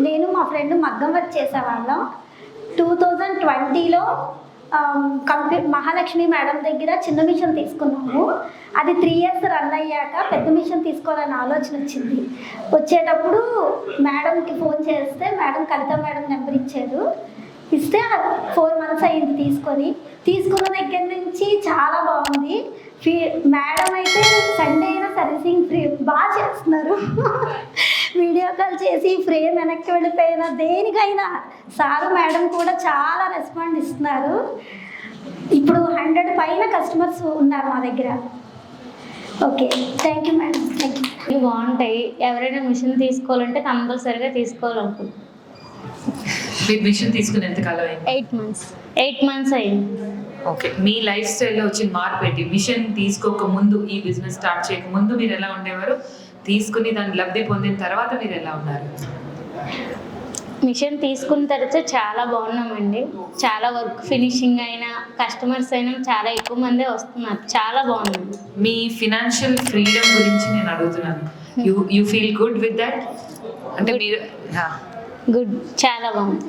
నేను మా ఫ్రెండ్ మగ్గం వర్క్ చేసేవాళ్ళం. 2020లో మహాలక్ష్మి మేడం దగ్గర చిన్న మిషన్ తీసుకున్నాము. అది 3 years రన్ అయ్యాక పెద్ద మిషన్ తీసుకోవాలని ఆలోచన వచ్చింది. వచ్చేటప్పుడు మేడంకి ఫోన్ చేస్తే మేడం కవిత మేడం నెంబర్ ఇచ్చారు. ఇస్తే 4 months అయింది తీసుకున్న దగ్గర నుంచి చాలా బాగుంది. మేడం అయితే సండే అయినా సర్వీసింగ్ ఫ్రీ బాగా చేస్తున్నారు. వీడియో కాల్ చేసి ఫ్రేమ్ వెనక్కి వెళ్ళిపోయినా దేనికైనా సారు మేడం కూడా చాలా రెస్పాండ్ ఇస్తున్నారు. ఇప్పుడు 100 పైన కస్టమర్స్ ఉన్నారు మా దగ్గర. Okay, thank you madam. Thank you. బాగుంటాయి. ఎవరైనా మిషన్ తీసుకోవాలంటే కంపల్సరీగా తీసుకోవాలనుకుంటున్నాను. మీరు మిషన్ తీసుకుని ఎంతకాలం అయింది? 8 months అయింది. ఓకే, మీ లైఫ్ స్టైల్లో వచ్చిన మార్పు ఏంటి? మిషన్ తీసుకోక ముందు, ఈ బిజినెస్ స్టార్ట్ చేయక ముందు మీరు ఎలా ఉండేవారు? తీసుకుని దాన్ని లబ్ధి పొందిన తర్వాత మీరు ఎలా ఉన్నారు? మిషన్ తీసుకున్న తర్వాత చాలా బాగున్నామండి. చాలా వర్క్ ఫినిషింగ్ అయినా కస్టమర్స్ అయినా చాలా ఎక్కువ మందే వస్తున్నారు. చాలా బాగుంది. మీ ఫినాన్షియల్ ఫ్రీడమ్ గురించి నేను అడుగుతున్నాను. You feel good with that? అంటే మీరు గుడ్, చాలా బాగుంది.